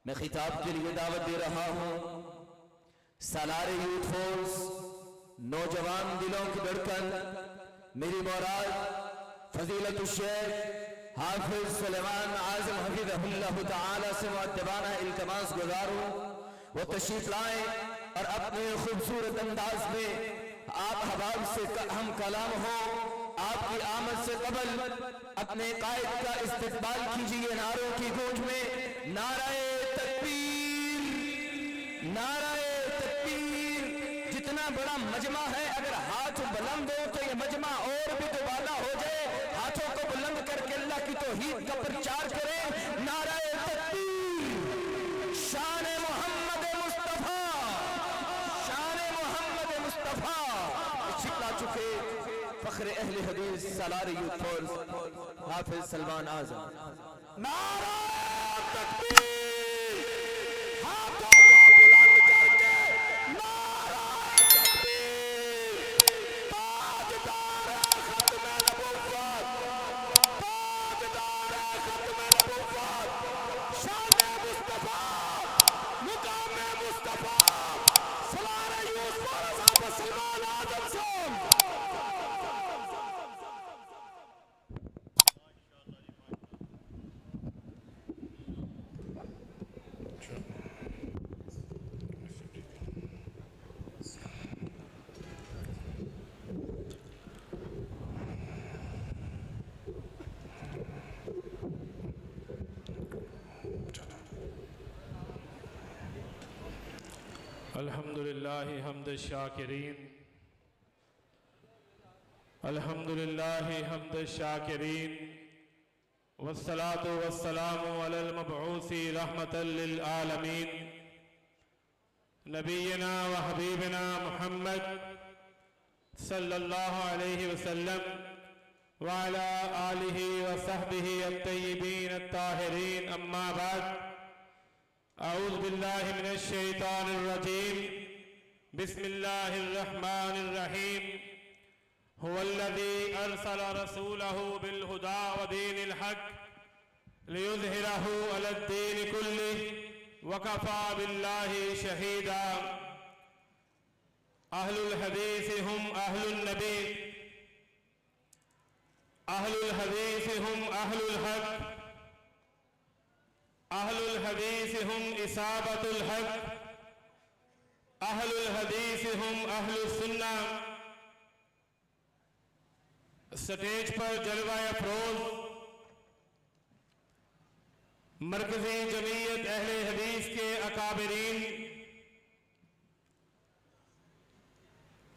मैं खिताब के लिए दावत दे रहा हूँ सालार यूथ फोर्स, नौजवान दिलों की धड़कन, मेरी मुराद फजीलत शेख हाफिज सुलेमान आज़म हफिज़हुल्लाह तआला से मुअद्दबाना इल्तिमास गुजारूं वो तशरीफ लाएं और अपने खूबसूरत अंदाज में आप हबाब से हम कलाम हो। आपकी आमद से कबल अपने कायद का इस्तकबाल कीजिए नारों की गूंज में। नाराए तकबीर, नाराए तकबीर। जितना बड़ा मजमा है, अगर हाथ बुलंद हो तो ये मजमा और भी दुबाला हो जाए। हाथों को बुलंद करके अल्लाह की तौहीद का प्रचार करें। नाराए तकबीर। शान मोहम्मद मुस्तफा, शान मोहम्मद मुस्तफा। छिपला चुके फख्र अहले हदीस सालार यूथ फोर्स हाफिज सलमान आज़म। नाराए तकबीर। हाथों को बुलंद करके नाराए तकबीर। ताजदार खत्म नबुव्वत, ताजदार खत्म नबुव्वत, शान मुस्तफा, मुकाम मुस्तफा, सालार यूथ फोर्स हाफिज सलमान आज़म साहब। अल्हम्दुलिल्लाहि हम्द शाकिरीन, अल्हम्दुलिल्लाहि हम्द शाकिरीन, वस्सलातु वस्सलामु अलल मबऊसी रहमतल लिल आलमीन, नबीना व हबीबना मुहम्मद सल्लल्लाहु अलैहि वसल्लम व अला आलिहि व सहबिहि अत्तय्यिबीन अत्ताहिरीन। अम्मा बाद, औज़ु बिल्लाहि मिनश शैतानिर रजीम, बिस्मिल्लाहिर रहमानिर रहीम। हुवल्लज़ी अरसला रसूलहु बिल हुदा व दीनिल हक़ लियुज़हिरहु अलद्दीनि कुल्लिहि व कफ़ा बिल्लाहि शहीदा। अहलुल हदीस हुम अहलुन नबी, अहलुल हदीस हुम अहलुल हक़, अहलुल हदीस हुम इसाबतुल हक़, अहलुल हदीस हुम अहलुस सुन्नह। स्टेज पर जलवा अफरोज मरकजी जमीयत अहले हदीस के अकाबरीन,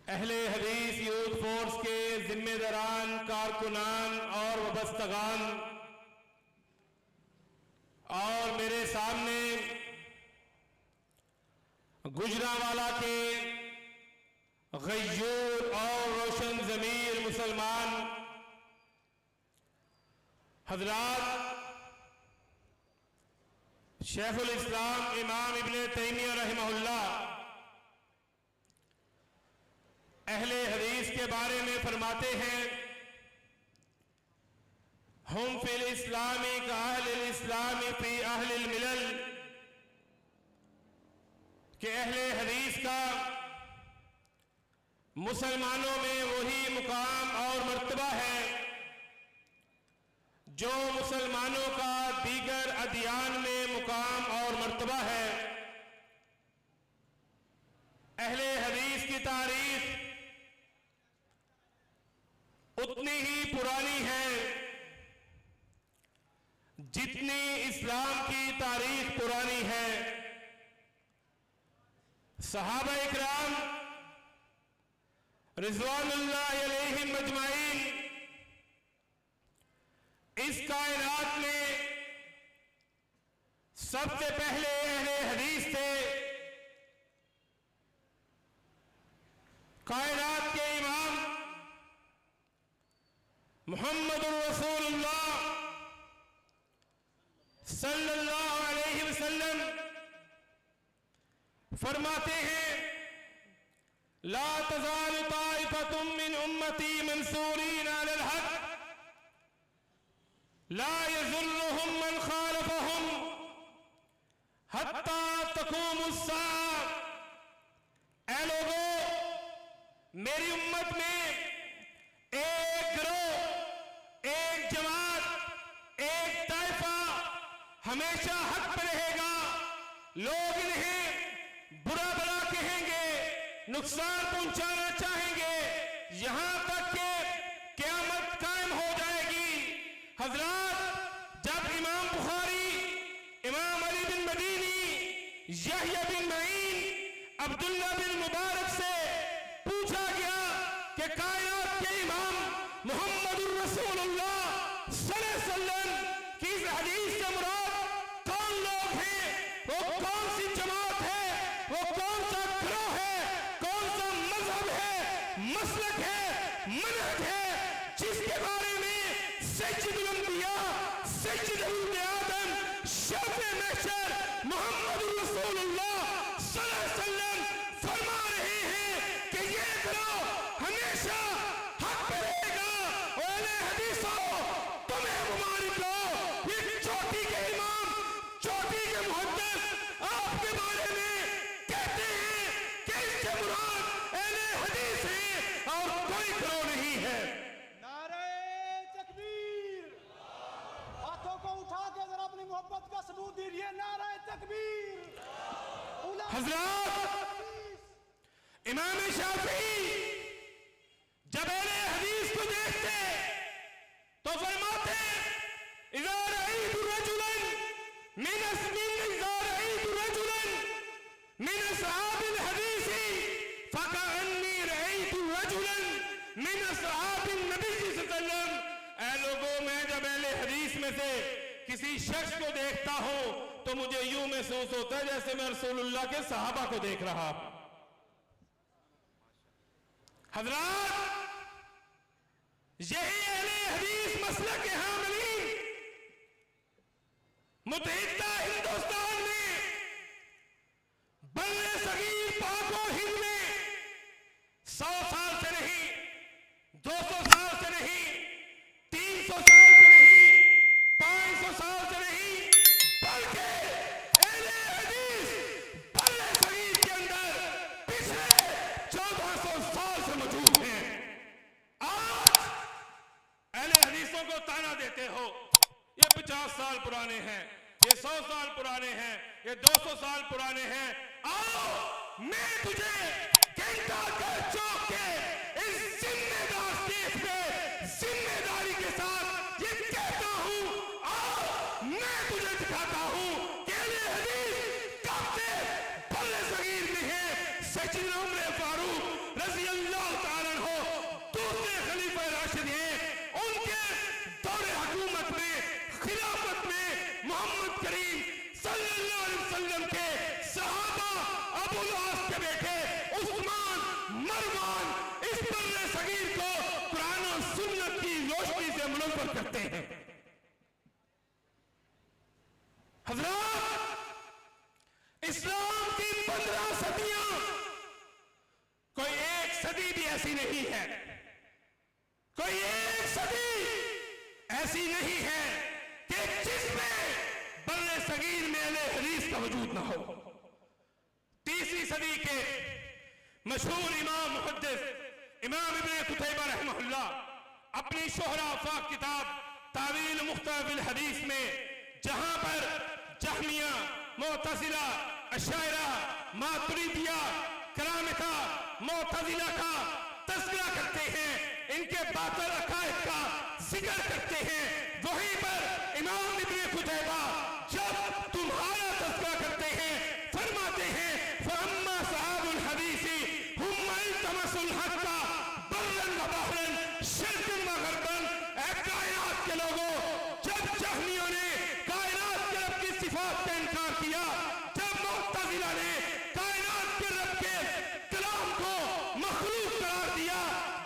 अहले हदीस यूथ फोर्स के जिम्मेदारान, कारकुनान और वबस्तगान, और मेरे सामने गुजरांवाला के गय्यूर और रोशन ज़मीर मुसलमान हजरात, शेखुल इस्लाम इमाम इब्ने तैमिया रहमहुल्लाह अहले हदीस के बारे में फरमाते हैं, हम फिल इस्लामी का अहलिल इस्लामी फी अहलिल मिलल, कि अहले हदीस का मुसलमानों में वही मुकाम और मर्तबा है जो मुसलमानों का दीगर अदियान में मुकाम और मर्तबा है। अहले हदीस की तारीख उतनी ही पुरानी है जितनी इस्लाम की तारीख पुरानी है। सहाबा इकराम रिज़वानुल्लाह अलैहिम अजमाइन इस कायनात में सबसे पहले अहले हदीस थे। कायनात के इमाम मुहम्मदुर रसूलुल्लाह सल्लल्लाहु अलैहि वसल्लम फरमाते हैं, ला तज़ालु ताइफ़तुम मिन उम्मती मंसूरीन अलल हक़, ला यज़ुर्रुहुम मन खालफहुम हत्ता तक़ूमुस्सा। ऐ लोगों, मेरी उम्मत में एक गिरोह, एक जमात, एक ताइफा हमेशा हक पे रहेगा। लोग इन्हें बुरा भला कहेंगे, नुकसान पहुंचाना चाहेंगे, यहां तक कि क़यामत कायम हो जाएगी। हजरात, जब इमाम बुखारी, इमाम अली बिन मदीनी, यहया बिन मईन, अब्दुल्ला बिन मुबारक से पूछा गया कि कायनात के इमाम मुहम्मदुर रसूलुल्लाह सल्लल्लाहु अलैहि वसल्लम की इस हदीस से मुराद कौन लोग हैं, वो कौन सी जमात है, वो कौन सा गिरोह है, कौन सा मजहब है, मसलक है, मनहज है, जिसके बारे में सय्यदुल अंबिया, सय्यदुल आदम, शफ़े महशर मुहम्मदुर रसूलुल्लाह सल्लल्लाहु अलैहि वसल्लम फरमा रहे हैं कि ये गिरोह हमेशा हक पे रहेगा। और हदीसों, तुम्हें मुबारक हो, ये चोटी के इमाम, चोटी के मुहद्दिस आपके बारे में कहते हैं कि इससे मुराद अहले हदीस है और कोई गिरोह नहीं है। नारे तकबीर। हाथों को उठा के जरा अपनी मोहब्बत का सबूत दीजिए। नारे तकबीर। हजरात, इमाम शाफी जब अहले हदीस को देखते तो फरमाते, इज़ा रअयतु रजुलन मिन अस्हाबिल हदीसी फकअन्नी रअयतु रजुलन मिन अस्हाबिन नबी सल्लल्लाहु अलैहि वसल्लम। ऐ लोगों, मैं जब अहले हदीस में से किसी शख्स को देखता हूं तो मुझे यूं महसूस होता है जैसे मैं रसूलुल्लाह के सहाबा को देख रहा हूं। हजरात, यही अहले हदीस मसलक के हामिलीन मुत्तहिदा हिंदुस्तान में, बर्रे सगीर पाक और हिंद में 100 साल से नहीं, 200 साल से नहीं, 300 साल से नहीं, 500 साल से नहीं, बल्कि अहले हदीस बर्रे सगीर के अंदर पिछले 1400 साल से मौजूद हैं। आज अहले हदीसों को ताना देते हो, ये 50 साल पुराने हैं, ये 100 साल पुराने हैं, ये 200 साल पुराने हैं। आओ, मैं तुझे घंटा घर चौक के इस जिम्मेदार स्टेज पे जिम्मेदारी के साथ ये कहता हूं। आओ, मैं तुझे दिखाता हूं कि अहले हदीस कब से बर्रे सगीर में है। सैयदना उमर फारूक रज़ी अल्लाह ताला अन्हु दूसरे खलीफा राशिद हैं, उनके दौरे हुकूमत में, खिलाफत में मोहम्मद करीम सल्लल्लाहु अलैहि वसल्लम के सहाबा अबू आस के बेटे उस्मान, मरवान इस बर्रे सगीर को कुरान और सुन्नत की रोशनी से मुनव्वर करते हैं। हजरात, इस्लाम की 15 सदियां, कोई एक सदी भी ऐसी नहीं है, कोई एक सदी ऐसी नहीं है कि जिसमें बर्रे सगीर में अहले हदीस का वजूद ना हो। 3वीं सदी के मशहूर इमाम मुहद्दिस इमाम इब्न कुतैबा रहमहुल्लाह अपनी शोहरा आफाक किताब तावील मुख्तलिफ हदीस में, जहां पर जहमिया, मुअतज़िला, अशायरा, मातुरीदिया, करामिता, मुअतज़िला का तज़किरा करते हैं, इनके बातिल अकायद का जिक्र करते हैं, वहीं पर इमाम इब्न कुतैबा जब तुम्हारा तज़किरा करते हैं फरमाते हैं, फअम्मा सहाबुल हदीसी हुम इल्तमसुल हक़्क़ बर्रन व बहरन शर्क़न व ग़रबन। ऐ कायनात के लोगों, जब जहमियों ने कायनात के रब की सिफात का इनकार किया, जब मुअतज़िला ने कायनात के रब के कलाम को मखलूक करार दिया,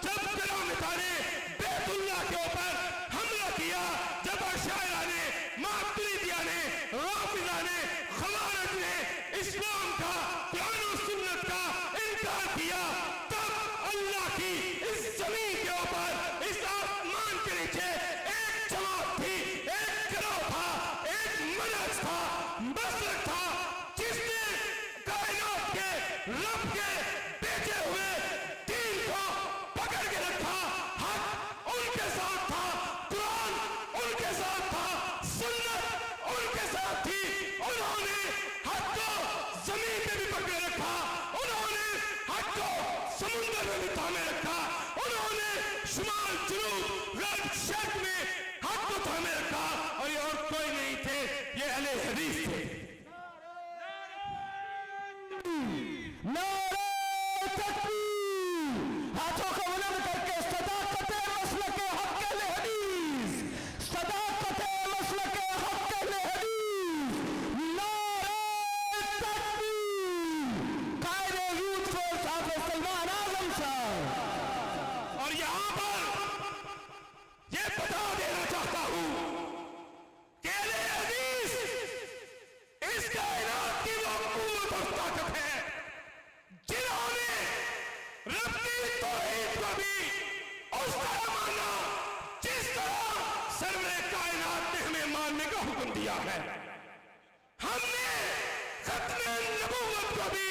जब करामिता ने बैतुल्लाह के ऊपर हमला किया, जब अशायरा ने, मातुरीदिया ने, राफ़िज़ा ने, ख़वारिज ने इस्लाम का, कुरान और सुन्नत का इनकार किया, तब अल्लाह की इस ज़मीन के ऊपर, इस आसमान के नीचे एक जमात थी, एक गिरोह था, एक मनहज था, मसलक था, उन्होंने हक को जमीन पे भी पकड़े रखा, उन्होंने हक को समुंदर में भी थामे रखा, उन्होंने शुमाल जुनूब गर्ब शर्क में हक को थामे रखा। और ये और कोई नहीं थे, ये अहले हदीस थे। नारे तकबीर, हाथों को बुलंद करके सदाकते मसलके हक अहले हदीस, सदाकते मसलके हक अहले हदीस, नारे तकबीर, कायदे यूथ फोर्स हाफिज सलमान आजम साहब। और यहां पर ये बता देना चाहता हूं कि अहले हदीस इस कायनात की वो कुव्वत और ताकत है जिन्होंने रब की तौहीद को भी उस तरह माना जिस तरह सरवरे कायनात ने हमें मानने का हुक्म दिया है। हमने खत्मे नबूवत को भी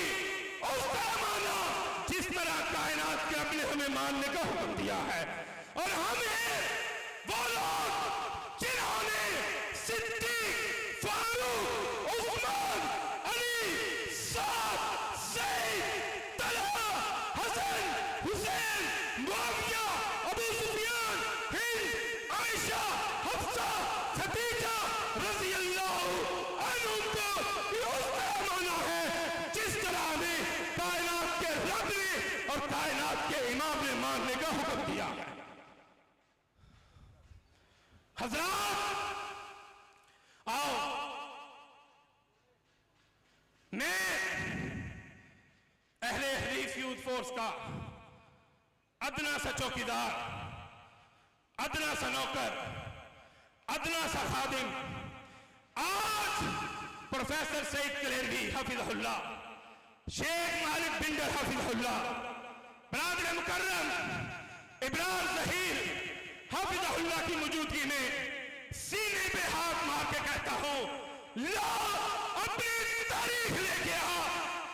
उस तरह माना जिस तरह कायनात के रब ने हमें मानने का हुक्म दिया है। और हम हैं वो लोग जिन्होंने सिद्दीक, फारूक, उस्मान, अली, साद, ज़ैद, तलहा, हसन, हुसैन, मुआविया, अबू सुफियान, हिंद, आयशा, हफ्सा, खदीजा रज़ी अल्लाह अन्हुम को ये उस तरह माना है जिस तरह हमें कायनात के रब ने और कायनात के इमाम ने मानने का हुक्म दिया है। हज़रात आओ, मैं अहले हदीस यूथ फोर्स का अदना सा चौकीदार, अदना सा नौकर, अदना सा खादिम, आज प्रोफेसर सईद कलेरवी हफिज़हुल्लाह, शेख मालिक बिंडर हफिज़हुल्लाह, बरादर मुकर्रम इब्रार ज़हीर हफिज़हुल्लाह की मौजूदगी में सीने पे हाथ मार के कहता हूं, ला अपनी तारीख लेके आ।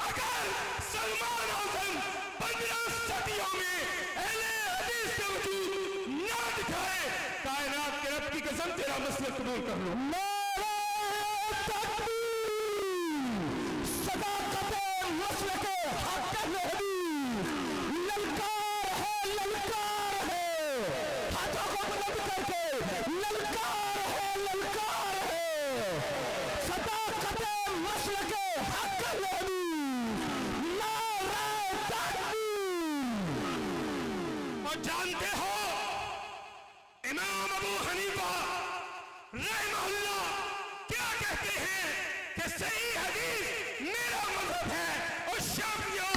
अगर सलमान आज़म 15 सदियों में अहले हदीस के वजूद ना दिखाए, कायनात के रब की कसम तेरा मसला कबूल कर लो। नारे तकबीर, सदाकते मसलके हक अहले हदीस, ललकार है, ललकार है, हाथों को बुलंद करके ललकार है, ललकार है, सदाकते मसलके हक अहले हदीस, नारे तकबीर। और जानते हो इमाम अबू हनीफा रहमहुल्लाह क्या कहते हैं कि सही हदीस मेरा मजहब है। और शाफियों,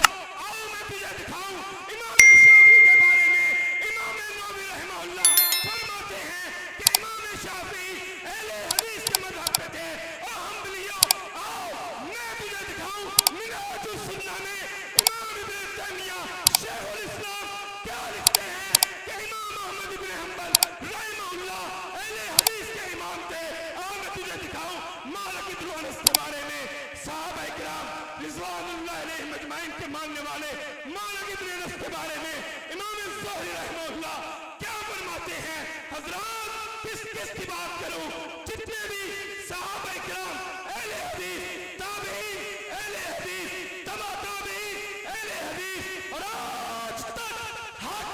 आओ मैं तुझे दिखाऊं इमाम शाफी के बारे में। इमाम नबवी रहमहुल्लाह फरमाते हैं कि इमाम शाफी अहले हदीस के मजहब पे थे। और हम्बलियों, आओ मैं तुझे दिखाऊं मिनहाजुस सुन्नह में इमाम इब्न तैमिया शेखुल इस्लाम क्या लिखते हैं कि इमाम अहमद इब्न हंबल रहमहुल्लाह अहले हदीस के इमाम थे। आओ मैं तुझे दिखाऊं मालिक इब्न अनस के बारे में, सहाबा इकराम रिज़वानुल्लाह अलैहिम अजमाइन के मानने वाले मालिक इब्न अनस के बारे में इमाम ज़ुहरी रहमहुल्लाह क्या फरमाते हैं। हज़रात, किस किस की बात करूं, जितने भी सहाबा इकराम अहले हदीस, ताबईन अहले हदीस, तबा ताबईन अहले हदीस, और आज तक हक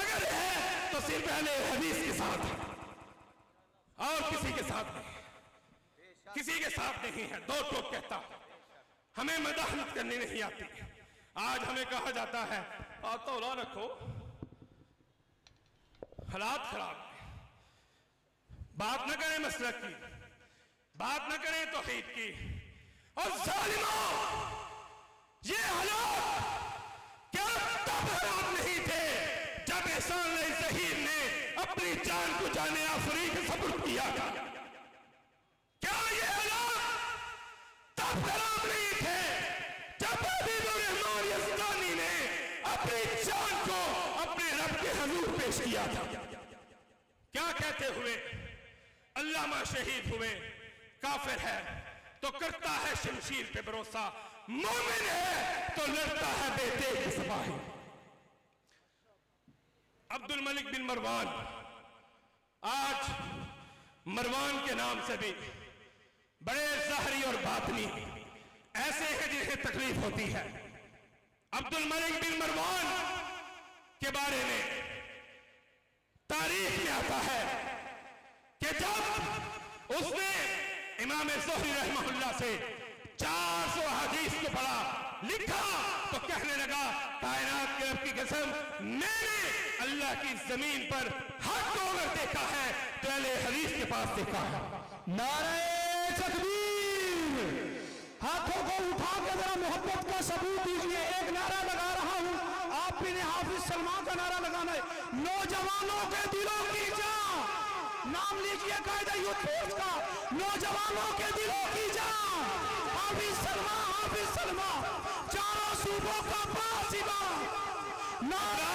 अगर है तो सिर्फ अहले हदीस के साथ है और किसी के साथ नहीं, किसी के साथ नहीं है। दो टोक कहता हूं, हमें मदाहनत करनी नहीं आती। आज हमें कहा जाता है तौला रखो, हालात खराब है, बात न करें मसलक की, बात न करें तौहीद की। और जालिमों, ये हालात क्या तब खराब नहीं थे जब एहसान ज़हीर ने अपनी जान को जाने आफरी के सपुर्द किया? क्या ये हालात तब खराब नहीं थे जब हबीबुर रहमान यज़दानी ने अपनी जान को अपने रब के हुजूर पेश किया था? क्या कहते हुए अल्लामा शहीद हुए, काफिर है तो करता है शमशीर पे भरोसा, मोमिन है तो लड़ता है बेटे के सिपाही। अब्दुल मलिक बिन मरवान, आज मरवान के नाम से भी बड़े ज़ाहरी और बातनी ऐसे हैं जिन्हें तकलीफ होती है। अब्दुल मलिक बिन मरवान के बारे में तारीख में आता है कि जब उसने इमाम ज़ुहरी रहमहुल्लाह से 400 हदीस को पढ़ा, लिखा, तो कहने लगा कायनात के रब की कसम, मैंने अल्लाह की जमीन पर हाथ अगर देखा है तो अहले हदीस के पास देखा है। नारे तकबीर, हाथों को उठा के जरा मोहब्बत का सबूत दीजिए। एक नारा लगा रहा हूं, आप भी ने हाफिज सलमान का नारा लगाना है। नौजवानों के दिलों की जान, नाम लीजिए कायदा यूथ फोर्स का, नौजवानों के दिलों की जान, हाफिज सलमा, चारों सूबों का बासिबा। नारे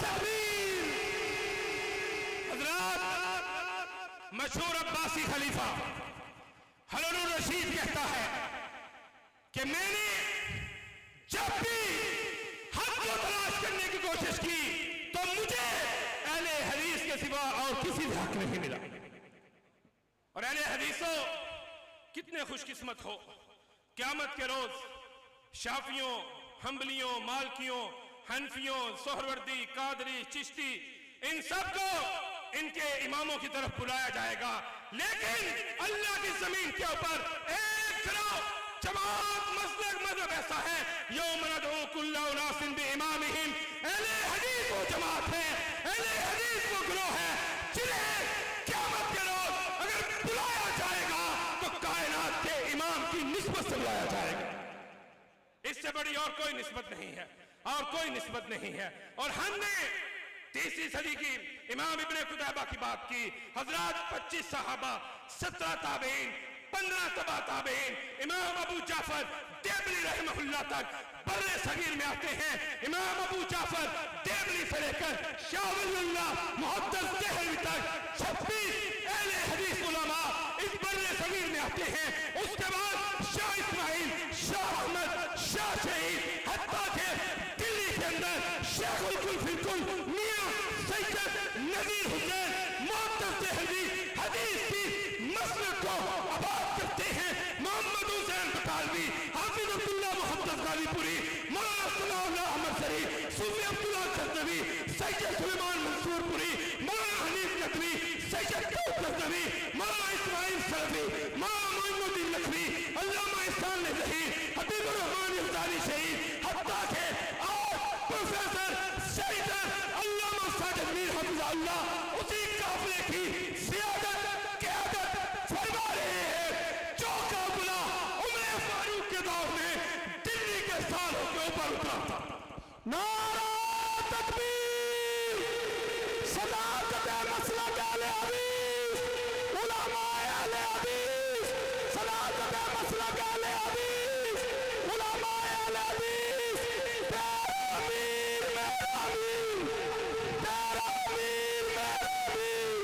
तकबीर। हजरत, मशहूर अब्बासी खलीफा हारून रशीद कहता है कि मैंने जब भी हक को तलाश करने की कोशिश की तो मुझे अहले हदीस के सिवा और किसी भी हक नहीं मिला। और अहले हदीसों कितने खुशकिस्मत हो, क़यामत के रोज शाफियों, हम्बलियों, मालकियों, हनफियों, सोहरवर्दी, कादरी, चिश्ती, इन सबको इनके इमामों की तरफ बुलाया जाएगा। लेकिन अल्लाह की जमीन के ऊपर एक गिरोह, जमात, मसलक, मजहब ऐसा है, यौम नदउ कुल्ला उनासिन बिइमामिहिम, अहले हदीस वो जमात है, अहले हदीस वो गिरोह है जिन्हें क़यामत के रोज अगर बुलाया जाएगा तो कायनात के इमाम की निस्बत से बुलाया जाएगा। इससे बड़ी और कोई निस्बत नहीं है, और कोई निस्बत नहीं है। और हमने 3वीं सदी की इमाम इब्ने कुतैबा की बात की। हजरत 25 सहाबा, 17 ताबईन, 15 तबा ताबईन, इमाम अबू जाफर देवली रहमहुल्लाह तक बर्रे सगीर में आते हैं। इमाम अबू जाफर देवली से लेकर शाह वलीउल्लाह मुहद्दिस देहलवी तक 26 अहले हदीस उलमा इस बर्रे सगीर में आते हैं। उसके बाद शाह इस्माइल, शाह अहमद, शाह शहीद, हत्ता के दिल्ली के अंदर शेखुल कुल मियां सैयद नजीर हुसैन मुहद्दिस देहलवी हदीस की मसलक को आबाद करते हैं। मोहम्मद हुसैन बटालवी, हाफिज अब्दुल्लाह मुहद्दिस गाजीपुरी, मौलाना सनाउल्लाह अहमद सरी, सूफी अब्दुल्ला गजनवी, सैयद सुलेमान मंसूरपुरी, मौलाना हनीफ नदवी, सैयद दाऊद गजनवी, मौलाना इस्माइल सलफी, मौलाना मोइनुद्दीन नकवी, अल्लामा इहसान नजही, हबीबुर रहमान इफ्तारी शहीद, हत्ता के और प्रोफेसर सैयद अल्लामा साजिद मीर हफिज़हुल्लाह उसी काफिले की सियादत क़यादत फरमा रहे हैं जो काफिला उमर फारूक के दौर में दिल्ली के सालों के ऊपर उतरा था। नारा तकबीर, सदाकत मसलक अहले हदीस, उलमाए अहले हदीस, सदाकत मसलक अहले हदीस, उलमाए अहले हदीस। तेरा अमीर मेरा अमीर, तेरा अमीर मेरा अमीर,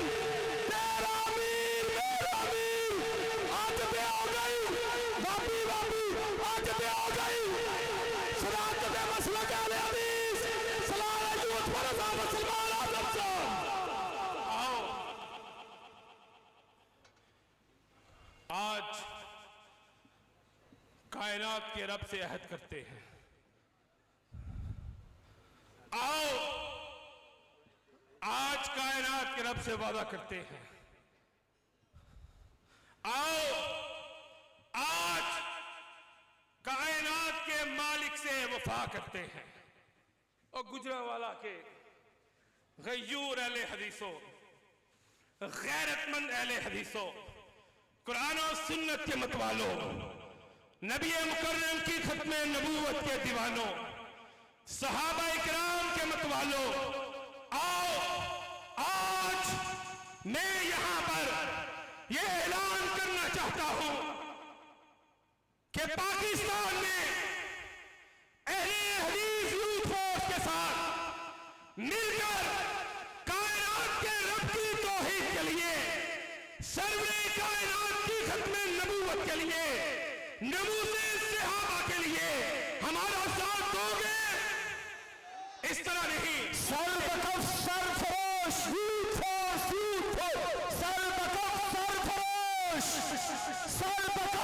तेरा अमीर मेरा अमीर। आज पे हो गई वापी आज पे हो गई सदाकत मसलक अहले हदीस। सलाम यूथ पर मुसलमान आजम साहब। आओ आज कायनात के रब से अहद करते हैं। आओ आज कायनात के रब से वादा करते हैं। आओ आज कायनात के मालिक से वफा करते हैं। और गुजरांवाला के गयूर अहले हदीसों, गैरतमंद अहले हदीसों, कुरान और सुन्नत के मतवालों, नबी मुकर्रम की खत्म नबूवत के दीवानों, सहाबा इकराम के मतवालों, आओ आज मैं यहां पर यह ऐलान करना चाहता हूं कि पाकिस्तान में अहले हदीस यूथ फोर्स के साथ मिलकर कायनात के रब की तौहीद के लिए, सरवरे कायनात की खत्म नबूवत के लिए, नमूने सहाबा के लिए हमारा साथ दोगे? इस तरह नहीं। सरबकफ सरफरोश यूथ फोर्स, सरबकफ सरफरोश, सरबकफ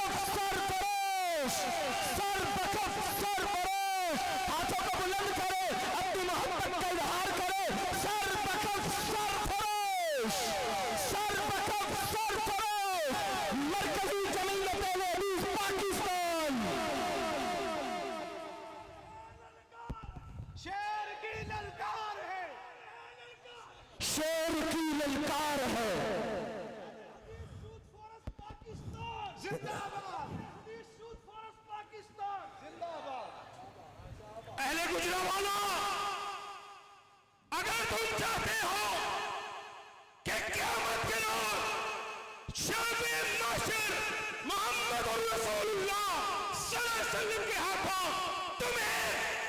फरोश, सर बकफ सर फरोश, हाथों को बुलंद करे, अपनी मोहब्बत का इजहार करे, सर बकफ सर फरोश, सर बकफ सर फरोश, मरकजी जमीयत अहले हदीस पाकिस्तान। शेर की ललकार है, शेर की ललकार है। जिंदाबाद, जिंदाबाद। अहले गुजरांवाला, अगर तुम चाहते हो कि क़यामत के रोज शाफ़ी माशर मोहम्मद रसूलुल्लाह सल्लल्लाहु अलैहि वसल्लम के हाथों तुम्हें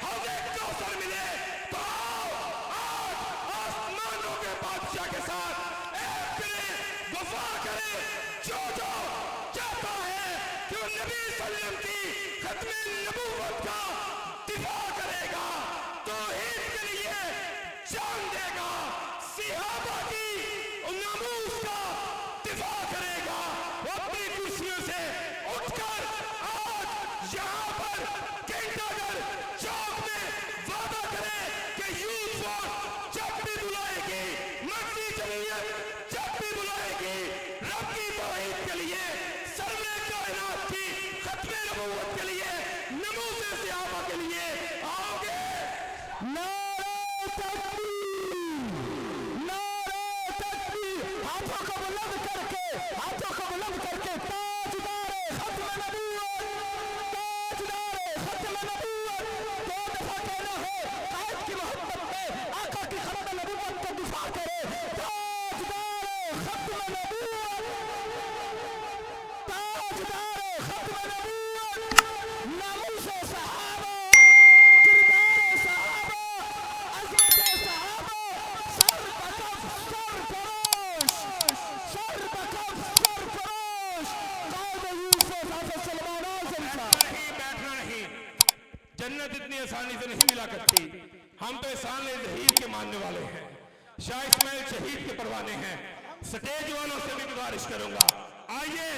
हौज़े कौसर मिले, तो आज आसमानों के बादशाह के साथ एक करें, वफा करें, जो चाहता है कि वो नबी सल्लम की खत्मे नबूवत का दिफा करेगा, तौहीद के लिए जान देगा, सहाबा की नामूस का दिफा करेगा, वो अपनी कुर्सियों से उठकर आज यहाँ पर घंटाघर चौक में वादा करे कि यूथ फोर्स जब भी बुलाएगी, मर्जी जमीयत जब भी बुलाएगी, रब की तौहीद के लिए, सरवरे कायनात की खत्मे नबूवत के लिए, नमूज़े सहाबा के लिए आओगे। नारे तकबीर, नारे तकबीर, हाथों को बुलंद करके, हाथों को बुलंद करके, ताजदारे खत्म नबूवत, ताजदारे खत्म नबूवत, दो दफा कहना है, कायद की मोहब्बत में आका की खत्म नबूवत का दिफा करे, ताजदारे खत्म नबूवत, ताजदारे खत्म नबूवत, नामूसे सहाबा, किरदारे सहाबा, अज़मते सहाबा, सर बकफ सर फरोश, सर बकफ सर फरोश, कायद यूसुफ हाफ़िज़ सलमान आज़म साहब। बैठना नहीं, जन्नत इतनी आसानी से नहीं मिला करती। हम तो एहसान ज़हीर के मानने वाले हैं, शाह इस्माइल शहीद के परवाने हैं। स्टेज वालों से भी गुजारिश करूंगा, आइए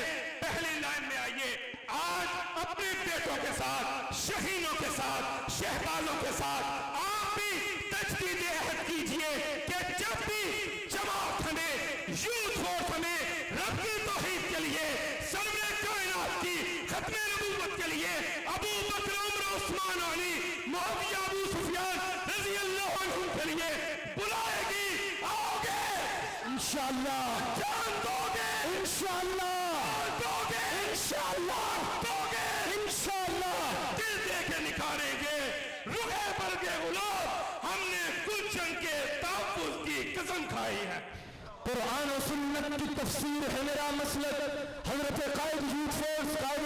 पहली लाइन में आइए, आज अपने बेटों के साथ, शहीदों के साथ, शहबाजों के साथ आप भी तजदीद अहद कीजिए कि जब भी जमात हमें, यूथ फोर्स हमें रब की तौहीद के लिए, सरवरे कायनात की खत्मे नबूवत के लिए, अबू बकर, उमर, उस्मान, अली, मुआविया, अबू सुफियान रज़ियल्लाहु अन्हुम के लिए बुलाएगी, आओगे, इंशाअल्लाह, जान दोगे, इंशाअल्लाह, दोगे, इंशाअल्लाह, दोगे, इंशाअल्लाह। दिल दे के निकालेंगे, रुखे बल्गे गुलाब, हमने गुलशन के तहफ़्फ़ुज़ की कसम खाई है। कुरान और सुन्नत की तफसीर है मेरा मसलक। हज़रत कायद यूथ फोर्स, कायद